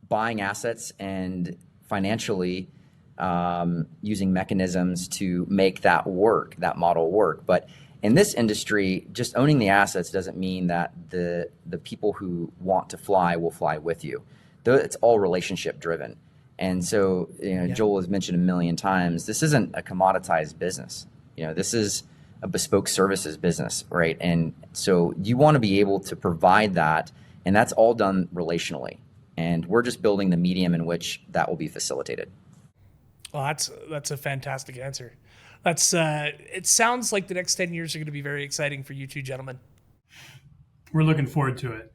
buying assets and financially using mechanisms to make that model work. But in this industry, just owning the assets doesn't mean that the people who want to fly will fly with you. It's all relationship driven. And so, Joel has mentioned a million times, this isn't a commoditized business. This is a bespoke services business, right? And so you want to be able to provide that, and that's all done relationally. And we're just building the medium in which that will be facilitated. Well, that's a fantastic answer. It sounds like the next 10 years are going to be very exciting for you two gentlemen. We're looking forward to it.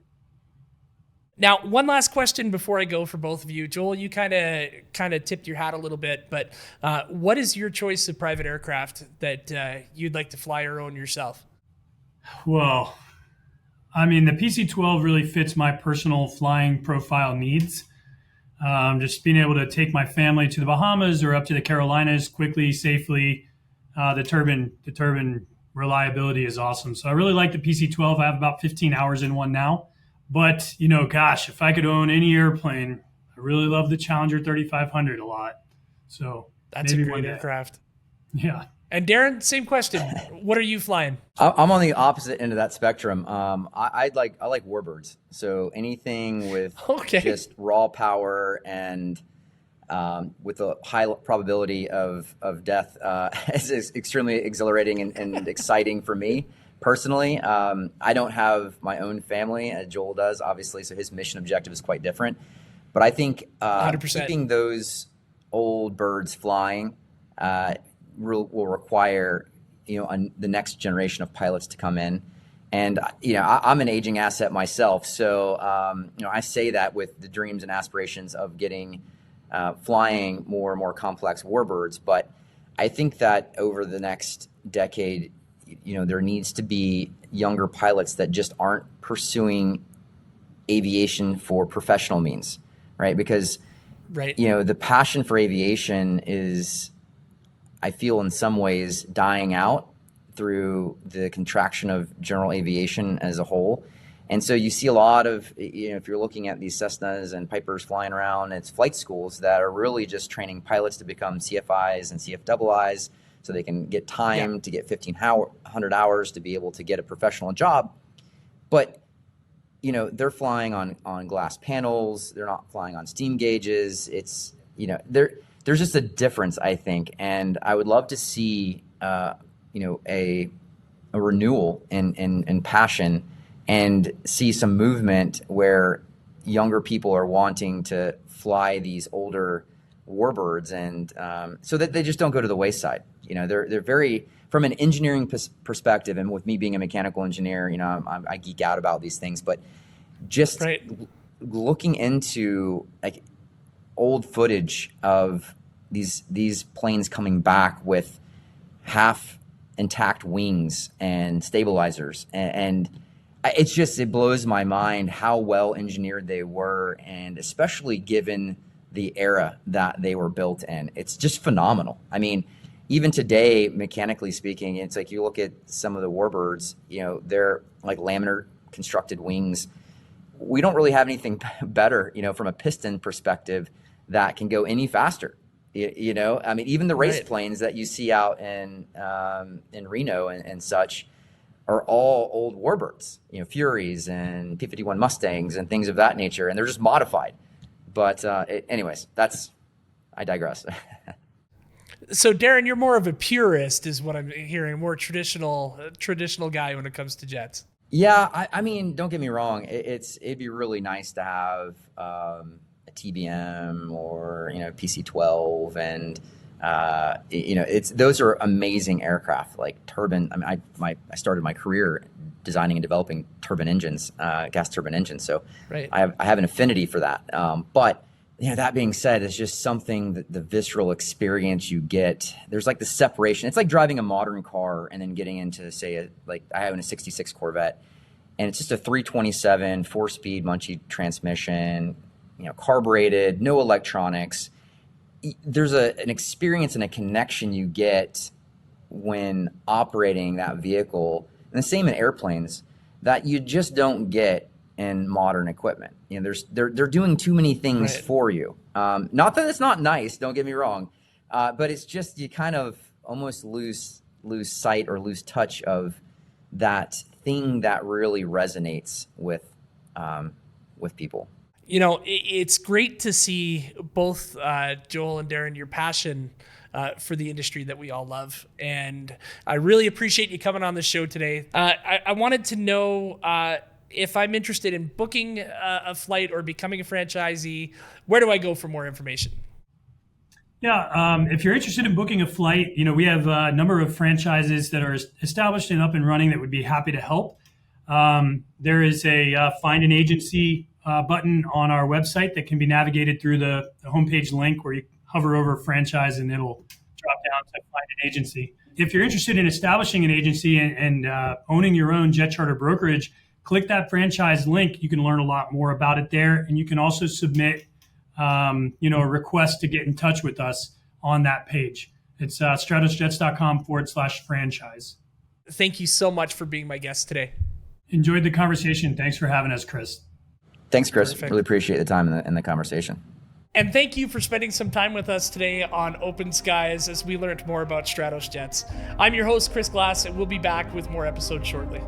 Now, one last question before I go for both of you. Joel, you kind of tipped your hat a little bit, but what is your choice of private aircraft that you'd like to fly or own yourself? Well, the PC-12 really fits my personal flying profile needs. Just being able to take my family to the Bahamas or up to the Carolinas quickly, safely. The turbine reliability is awesome. So I really like the PC-12. I have about 15 hours in one now. But, if I could own any airplane, I really love the Challenger 3500 a lot. So that's a great aircraft. Yeah. And Darren, same question. What are you flying? I'm on the opposite end of that spectrum. I like warbirds. So anything with just raw power and with a high probability of death is extremely exhilarating and exciting for me. Personally, I don't have my own family. Joel does, obviously, so his mission objective is quite different. But I think keeping those old birds flying will require, the next generation of pilots to come in. And, I'm an aging asset myself. So, I say that with the dreams and aspirations of getting flying more and more complex warbirds. But I think that over the next decade, there needs to be younger pilots that just aren't pursuing aviation for professional means, right? Because Right. The passion for aviation is, I feel in some ways, dying out through the contraction of general aviation as a whole. And so you see a lot of, if you're looking at these Cessnas and Pipers flying around, it's flight schools that are really just training pilots to become CFIs and CFIIs so they can get time to get 1,500 hours to be able to get a professional job. But, they're flying on glass panels. They're not flying on steam gauges. It's, there's just a difference, I think. And I would love to see, a renewal in passion, and see some movement where younger people are wanting to fly these older warbirds, and so that they just don't go to the wayside. They're very, from an engineering perspective, and with me being a mechanical engineer, I geek out about these things, but just looking into like old footage of these planes coming back with half intact wings and stabilizers, and it blows my mind how well engineered they were, and especially given the era that they were built in. It's just phenomenal. I mean, even today, mechanically speaking, it's like you look at some of the warbirds, they're like laminar constructed wings. We don't really have anything better, from a piston perspective that can go any faster. I mean, even the race planes that you see out in Reno and such are all old warbirds, Furies and P-51 Mustangs and things of that nature, and they're just modified. But anyways, I digress. So Darren, you're more of a purist, is what I'm hearing, more traditional guy when it comes to jets. Yeah, I mean, don't get me wrong. It'd be really nice to have a TBM or PC-12, and those are amazing aircraft, like turbine. I mean, I started my career designing and developing turbine engines, gas turbine engines. So I have an affinity for that. But that being said, it's just something that the visceral experience you get. There's like the separation. It's like driving a modern car and then getting into, say, I have a 66 Corvette, and it's just a 327 4-speed Munchie transmission, carbureted, no electronics. There's an experience and a connection you get when operating that vehicle, and the same in airplanes, that you just don't get in modern equipment. They're doing too many things for you. Not that it's not nice, don't get me wrong, but it's just you kind of almost lose sight or lose touch of that thing that really resonates with people. It's great to see both Joel and Darren, your passion for the industry that we all love. And I really appreciate you coming on the show today. I wanted to know if I'm interested in booking a flight or becoming a franchisee, where do I go for more information? Yeah, if you're interested in booking a flight, we have a number of franchises that are established and up and running that would be happy to help. There is a find an agency button on our website that can be navigated through the homepage link, where you hover over franchise and it'll drop down to find an agency. If you're interested in establishing an agency and owning your own jet charter brokerage, click that franchise link. You can learn a lot more about it there, and you can also submit a request to get in touch with us on that page. It's stratosjets.com/franchise. Thank you so much for being my guest today. Enjoyed the conversation. Thanks for having us, Chris. Thanks, Chris. Perfect. Really appreciate the time and the conversation. And thank you for spending some time with us today on Open Skies as we learned more about Stratos Jets. I'm your host, Chris Glass, and we'll be back with more episodes shortly.